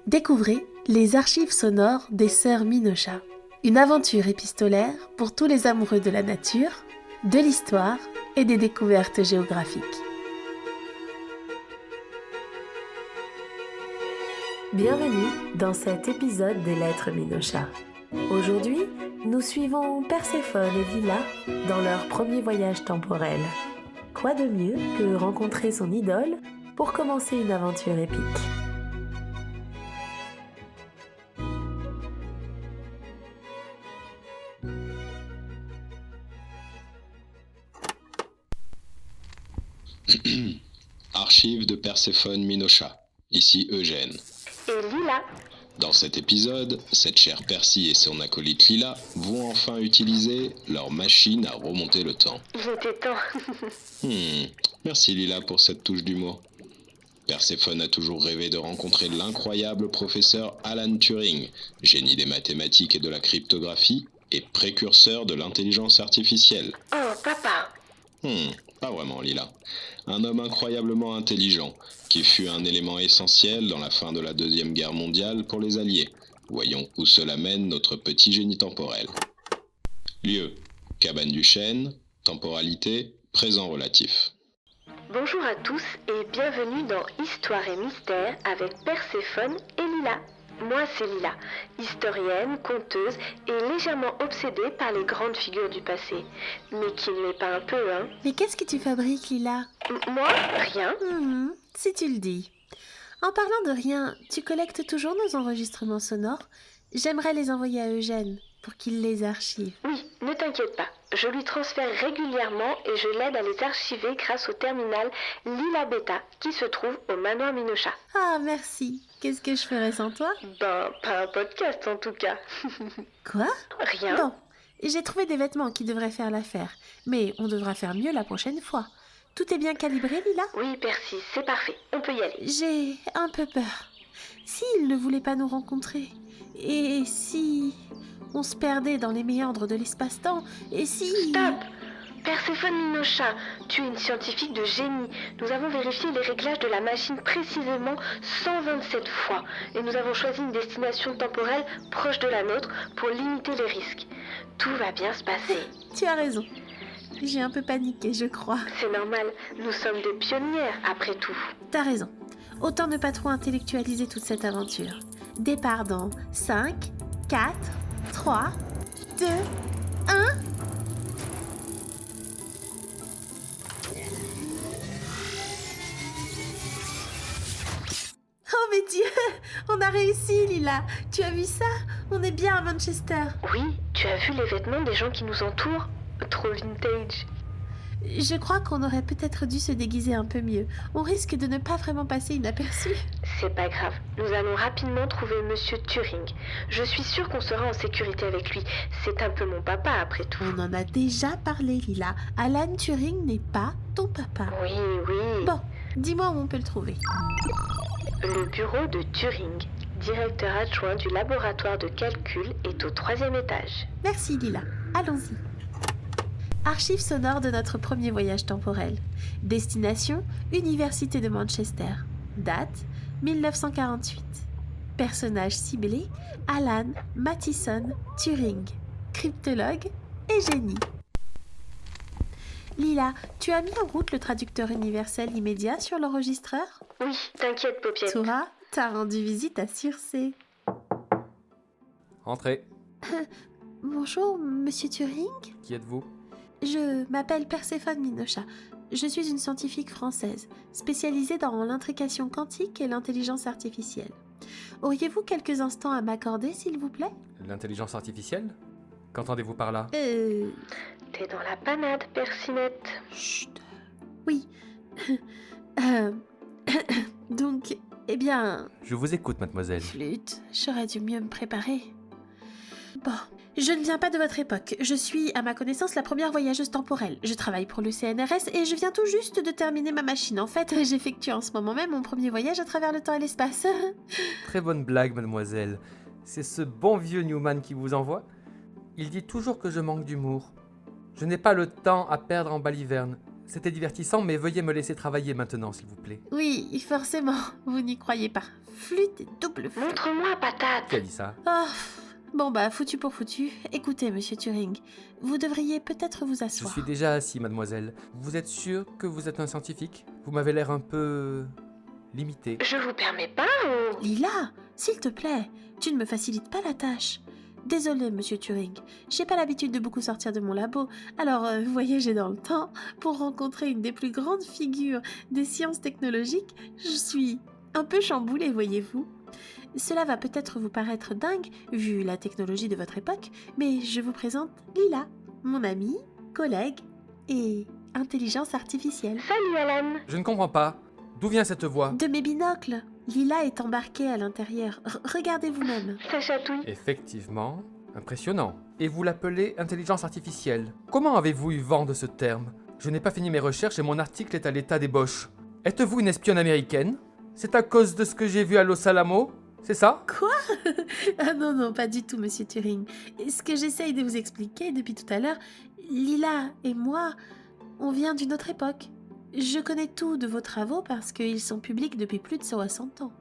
Découvrez les archives sonores des sœurs Minocha, une aventure épistolaire pour tous les amoureux de la nature, de l'histoire et des découvertes géographiques. Bienvenue dans cet épisode des Lettres Minocha. Aujourd'hui, nous suivons Perséphone et Lila dans leur premier voyage temporel. Quoi de mieux que rencontrer son idole pour commencer une aventure épique? Archives de Perséphone Minocha, ici Eugène. Et Lila. Dans cet épisode, cette chère Percy et son acolyte Lila vont enfin utiliser leur machine à remonter le temps. Il était temps. Merci Lila pour cette touche d'humour. Perséphone a toujours rêvé de rencontrer l'incroyable professeur Alan Turing, génie des mathématiques et de la cryptographie et précurseur de l'intelligence artificielle. Oh, papa. Pas vraiment, Lila. Un homme incroyablement intelligent, qui fut un élément essentiel dans la fin de la Deuxième Guerre mondiale pour les Alliés. Voyons où cela mène notre petit génie temporel. Lieu, cabane du chêne, temporalité, présent relatif. Bonjour à tous et bienvenue dans Histoire et Mystère avec Perséphone et Lila. Moi, c'est Lila, historienne, conteuse et légèrement obsédée par les grandes figures du passé. Mais qui ne l'est pas un peu, hein? Mais qu'est-ce que tu fabriques, Lila? Moi, rien. Si tu le dis. En parlant de rien, tu collectes toujours nos enregistrements sonores? J'aimerais les envoyer à Eugène pour qu'il les archive. Oui, ne t'inquiète pas. Je lui transfère régulièrement et je l'aide à les archiver grâce au terminal Lila Beta qui se trouve au manoir Minocha. Ah, merci. Qu'est-ce que je ferais sans toi? Ben, pas un podcast en tout cas. Quoi? Rien. Bon, j'ai trouvé des vêtements qui devraient faire l'affaire. Mais on devra faire mieux la prochaine fois. Tout est bien calibré, Lila? Oui, Percy, c'est parfait. On peut y aller. J'ai un peu peur. S'il ne voulait pas nous rencontrer, et si on se perdait dans les méandres de l'espace-temps, et si... Stop! Perséphone Minocha, tu es une scientifique de génie. Nous avons vérifié les réglages de la machine précisément 127 fois et nous avons choisi une destination temporelle proche de la nôtre pour limiter les risques. Tout va bien se passer. Tu as raison. J'ai un peu paniqué, je crois. C'est normal, nous sommes des pionnières après tout. T'as raison. Autant ne pas trop intellectualiser toute cette aventure. Départ dans 5, 4, 3, 2, 1... Oh mais Dieu, on a réussi, Lila. Tu as vu ça? On est bien à Manchester. Oui, tu as vu les vêtements des gens qui nous entourent? Trop vintage. Je crois qu'on aurait peut-être dû se déguiser un peu mieux. On risque de ne pas vraiment passer inaperçu. C'est pas grave, nous allons rapidement trouver Monsieur Turing. Je suis sûre qu'on sera en sécurité avec lui. C'est un peu mon papa après tout. On en a déjà parlé, Lila. Alan Turing n'est pas ton papa. Oui, oui. Bon, dis-moi où on peut le trouver. Le bureau de Turing, directeur adjoint du laboratoire de calcul, est au 3e étage. Merci, Lila. Allons-y. Archives sonores de notre premier voyage temporel. Destination, Université de Manchester. Date, 1948. Personnage ciblé, Alan Mathison Turing. Cryptologue et génie. Lila, tu as mis en route le traducteur universel immédiat sur l'enregistreur? Oui, t'inquiète, paupiette. Toi, t'as rendu visite à Circé. Entrez. Bonjour, monsieur Turing. Qui êtes-vous? Je m'appelle Perséphone Minocha. Je suis une scientifique française, spécialisée dans l'intrication quantique et l'intelligence artificielle. Auriez-vous quelques instants à m'accorder, s'il vous plaît? L'intelligence artificielle? Qu'entendez-vous par là? T'es dans la panade, Percinette. Chut. Oui. Donc, eh bien... Je vous écoute, mademoiselle. Flûte, j'aurais dû mieux me préparer. Bon, je ne viens pas de votre époque. Je suis, à ma connaissance, la première voyageuse temporelle. Je travaille pour le CNRS et je viens tout juste de terminer ma machine. En fait, j'effectue en ce moment même mon premier voyage à travers le temps et l'espace. Très bonne blague, mademoiselle. C'est ce bon vieux Newman qui vous envoie? Il dit toujours que je manque d'humour. Je n'ai pas le temps à perdre en baliverne. c'était divertissant, mais veuillez me laisser travailler maintenant, s'il vous plaît. Oui, forcément, vous n'y croyez pas. Flûte et double flûte. Montre-moi, patate. Qui a dit ça? Oh, bon bah, foutu pour foutu. Écoutez, monsieur Turing, vous devriez peut-être vous Je asseoir. suis déjà assis, mademoiselle. Vous êtes sûr que vous êtes un scientifique? Vous m'avez l'air un peu... limité. Je vous permets pas ou... Lila, s'il te plaît, tu ne me facilites pas la tâche. Désolé, monsieur Turing, j'ai pas l'habitude de beaucoup sortir de mon labo, alors voyager dans le temps pour rencontrer une des plus grandes figures des sciences technologiques, je suis un peu chamboulée, voyez-vous. Cela va peut-être vous paraître dingue, vu la technologie de votre époque, mais je vous présente Lila, mon amie, collègue et intelligence artificielle. Salut, Alan. Je ne comprends pas. D'où vient cette voix? De mes binocles, Lila est embarquée à l'intérieur. Regardez vous-même. Ça chatouille. Effectivement, impressionnant. Et vous l'appelez intelligence artificielle. Comment avez-vous eu vent de ce terme? Je n'ai pas fini mes recherches et mon article est à l'état d'ébauche. Êtes-vous une espionne américaine? C'est à cause de ce que j'ai vu à Los Alamos? C'est ça? Ah non, non, pas du tout, monsieur Turing. Ce que j'essaye de vous expliquer depuis tout à l'heure, Lila et moi, on vient d'une autre époque. Je connais tout de vos travaux parce qu'ils sont publics depuis plus de 60 ans.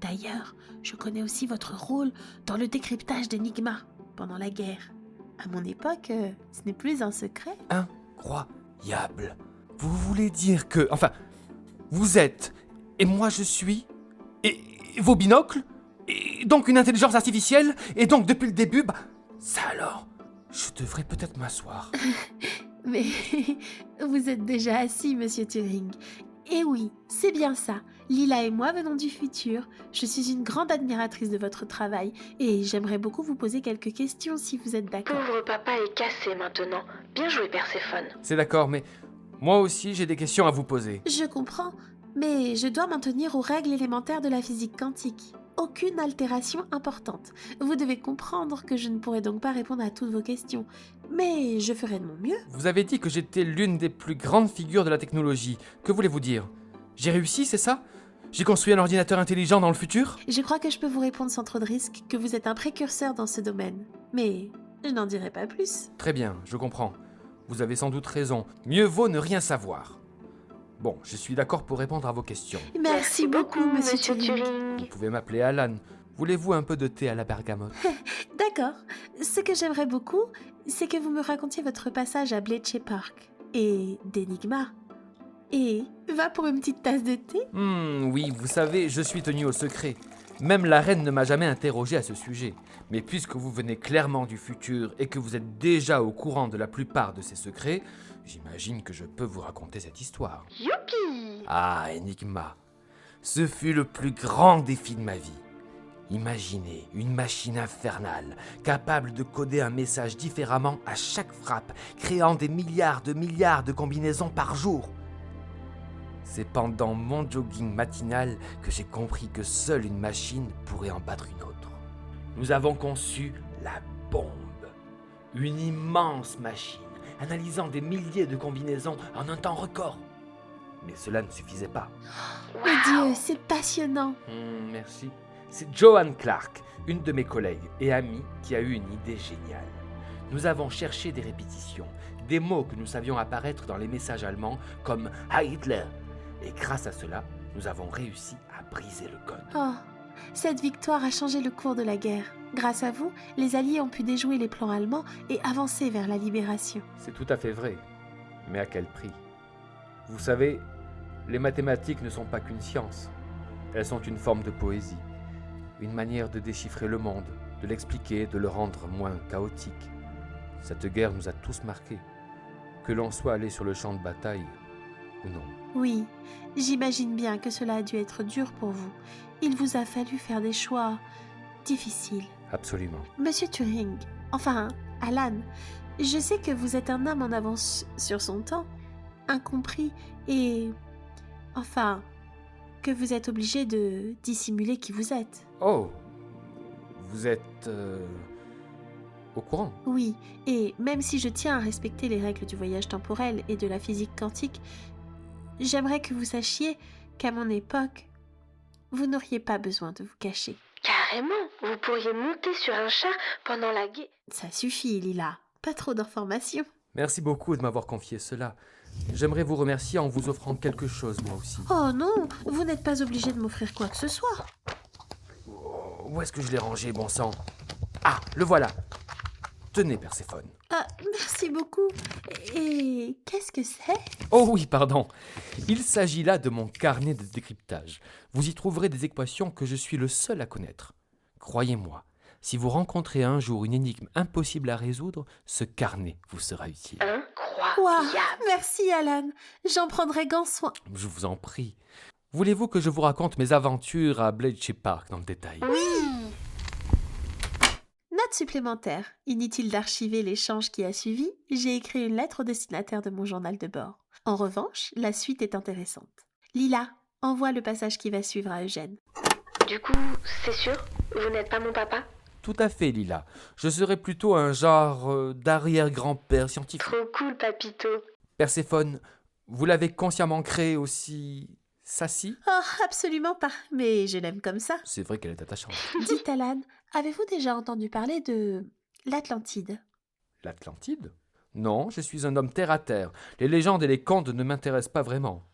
D'ailleurs, je connais aussi votre rôle dans le décryptage d'Enigma pendant la guerre. À mon époque, ce n'est plus un secret. Incroyable. Vous voulez dire que... Enfin, vous êtes... Et moi je suis... Et vos binocles? Et donc une intelligence artificielle? Et donc depuis le début, ça alors... Je devrais peut-être m'asseoir. Mais vous êtes déjà assis, monsieur Turing. Et oui, c'est bien ça. Lila et moi venons du futur. Je suis une grande admiratrice de votre travail et j'aimerais beaucoup vous poser quelques questions si vous êtes d'accord. Pauvre papa est cassé maintenant. Bien joué, Perséphone. C'est d'accord, mais... Moi aussi j'ai des questions à vous poser. Je comprends, mais je dois m'en tenir aux règles élémentaires de la physique quantique. Aucune altération importante. Vous devez comprendre que je ne pourrai donc pas répondre à toutes vos questions. Mais je ferai de mon mieux. Vous avez dit que j'étais l'une des plus grandes figures de la technologie. Que voulez-vous dire? J'ai réussi, c'est ça? J'ai construit un ordinateur intelligent dans le futur? Je crois que je peux vous répondre sans trop de risque que vous êtes un précurseur dans ce domaine. Mais je n'en dirai pas plus. Très bien, je comprends. Vous avez sans doute raison. Mieux vaut ne rien savoir. Bon, je suis d'accord pour répondre à vos questions. Merci beaucoup, monsieur Turing. Vous Turing. pouvez m'appeler Alan. Voulez-vous un peu de thé à la bergamote? D'accord. Ce que j'aimerais beaucoup, c'est que vous me racontiez votre passage à Bletchley Park et d'Enigma. Et va pour une petite tasse de thé? Oui, vous savez, je suis tenu au secret. Même la reine ne m'a jamais interrogé à ce sujet. Mais puisque vous venez clairement du futur et que vous êtes déjà au courant de la plupart de ces secrets, j'imagine que je peux vous raconter cette histoire. Youpi. Ah, Enigma. Ce fut le plus grand défi de ma vie. Imaginez une machine infernale, capable de coder un message différemment à chaque frappe, créant des milliards de combinaisons par jour. C'est pendant mon jogging matinal que j'ai compris que seule une machine pourrait en battre une autre. Nous avons conçu la bombe. Une immense machine, analysant des milliers de combinaisons en un temps record. Mais cela ne suffisait pas. Oh Dieu, c'est passionnant. Merci. C'est Joanne Clark, une de mes collègues et amie, qui a eu une idée géniale. Nous avons cherché des répétitions, des mots que nous savions apparaître dans les messages allemands comme « Heil Hitler ». Et grâce à cela, nous avons réussi à briser le code. Oh, cette victoire a changé le cours de la guerre. Grâce à vous, les Alliés ont pu déjouer les plans allemands et avancer vers la libération. C'est tout à fait vrai. Mais à quel prix? Vous savez, les mathématiques ne sont pas qu'une science. Elles sont une forme de poésie. Une manière de déchiffrer le monde, de l'expliquer, de le rendre moins chaotique. Cette guerre nous a tous marqués. Que l'on soit allé sur le champ de bataille ou non. Oui, j'imagine bien que cela a dû être dur pour vous. Il vous a fallu faire des choix difficiles. Absolument. Monsieur Turing, enfin, Alan, je sais que vous êtes un homme en avance sur son temps, incompris et... enfin, que vous êtes obligé de dissimuler qui vous êtes. Oh, vous êtes au courant? Oui, et même si je tiens à respecter les règles du voyage temporel et de la physique quantique, j'aimerais que vous sachiez qu'à mon époque, vous n'auriez pas besoin de vous cacher. Carrément, vous pourriez monter sur un char pendant la guerre. Ça suffit, Lila. Pas trop d'informations. Merci beaucoup de m'avoir confié cela. J'aimerais vous remercier en vous offrant quelque chose, moi aussi. Oh non, vous n'êtes pas obligé de m'offrir quoi que ce soit. Où est-ce que je l'ai rangé, bon sang? Ah, le voilà. Tenez, Perséphone. Ah, merci beaucoup. Et qu'est-ce que c'est? Oh oui, pardon. Il s'agit là de mon carnet de décryptage. Vous y trouverez des équations que je suis le seul à connaître. Croyez-moi, si vous rencontrez un jour une énigme impossible à résoudre, ce carnet vous sera utile. Ouah, Incroyable. merci Alan. J'en prendrai grand soin. Je vous en prie. Voulez-vous que je vous raconte mes aventures à Bletchley Park dans le détail? Note supplémentaire. Inutile d'archiver l'échange qui a suivi, j'ai écrit une lettre au destinataire de mon journal de bord. En revanche, la suite est intéressante. Lila, envoie le passage qui va suivre à Eugène. Du coup, c'est sûr, vous n'êtes pas mon papa? Tout à fait, Lila. Je serais plutôt un genre d'arrière-grand-père scientifique. Trop cool, papito. Perséphone, vous l'avez consciemment créé aussi sassy? Oh, absolument pas, mais je l'aime comme ça. C'est vrai qu'elle est attachante. Dites Alan, avez-vous déjà entendu parler de l'Atlantide? L'Atlantide? Non, je suis un homme terre-à-terre. Les légendes et les contes ne m'intéressent pas vraiment.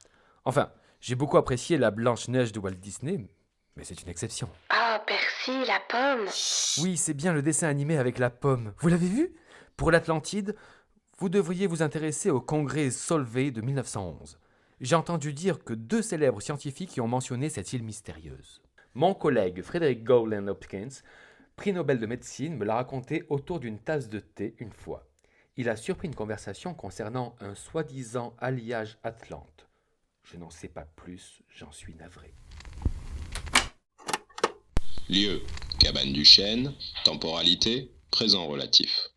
Enfin, j'ai beaucoup apprécié la Blanche-Neige de Walt Disney, mais c'est une exception. Ah, Percy, la pomme. Oui, c'est bien le dessin animé avec la pomme. Vous l'avez vu? Pour l'Atlantide, vous devriez vous intéresser au congrès Solvay de 1911. J'ai entendu dire que 2 célèbres scientifiques y ont mentionné cette île mystérieuse. Mon collègue Frederick Gowland Hopkins, prix Nobel de médecine, me l'a raconté autour d'une tasse de thé une fois. Il a surpris une conversation concernant un soi-disant alliage Atlante. Je n'en sais pas plus, j'en suis navré. Lieu, cabane du chêne, temporalité, présent relatif.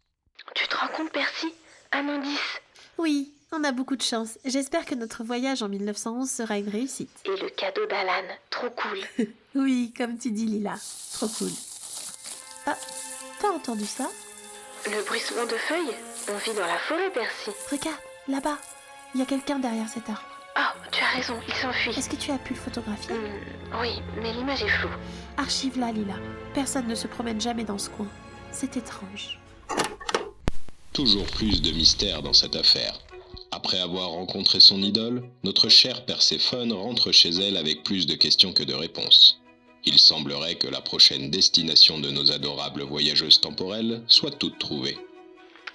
Tu te rends compte, Percy? Un indice. Oui, on a beaucoup de chance. J'espère que notre voyage en 1911 sera une réussite. Et le cadeau d'Alan. Trop cool. Oui, comme tu dis Lila. Trop cool. Ah, t'as entendu ça? Le bruissement de feuilles? On vit dans la forêt, Percy. Regarde, là-bas. Il y a quelqu'un derrière cet arbre. Oh, tu as raison, il s'enfuit. Est-ce que tu as pu le photographier? Oui, mais l'image est floue. Archive-la, Lila. Personne ne se promène jamais dans ce coin. C'est étrange. Toujours plus de mystère dans cette affaire. Après avoir rencontré son idole, notre chère Perséphone rentre chez elle avec plus de questions que de réponses. Il semblerait que la prochaine destination de nos adorables voyageuses temporelles soit toute trouvée.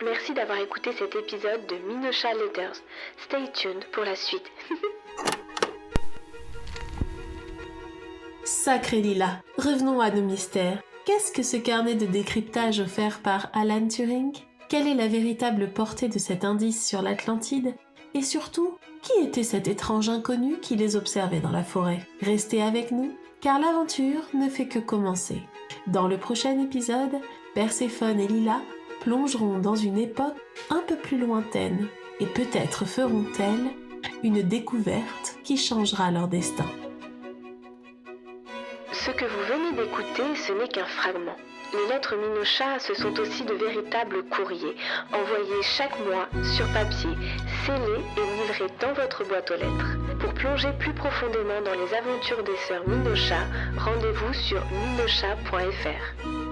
Merci d'avoir écouté cet épisode de Minocha Letters. Stay tuned pour la suite. Sacré Lila, revenons à nos mystères. Qu'est-ce que ce carnet de décryptage offert par Alan Turing? Quelle est la véritable portée de cet indice sur l'Atlantide? Et surtout, qui était cet étrange inconnu qui les observait dans la forêt? Restez avec nous, car l'aventure ne fait que commencer. Dans le prochain épisode, Perséphone et Lila plongeront dans une époque un peu plus lointaine et peut-être feront-elles une découverte qui changera leur destin. Ce que vous venez d'écouter, ce n'est qu'un fragment. Les lettres Minocha, ce sont aussi de véritables courriers, envoyés chaque mois sur papier, scellés et livrés dans votre boîte aux lettres. Pour plonger plus profondément dans les aventures des sœurs Minocha, rendez-vous sur minocha.fr.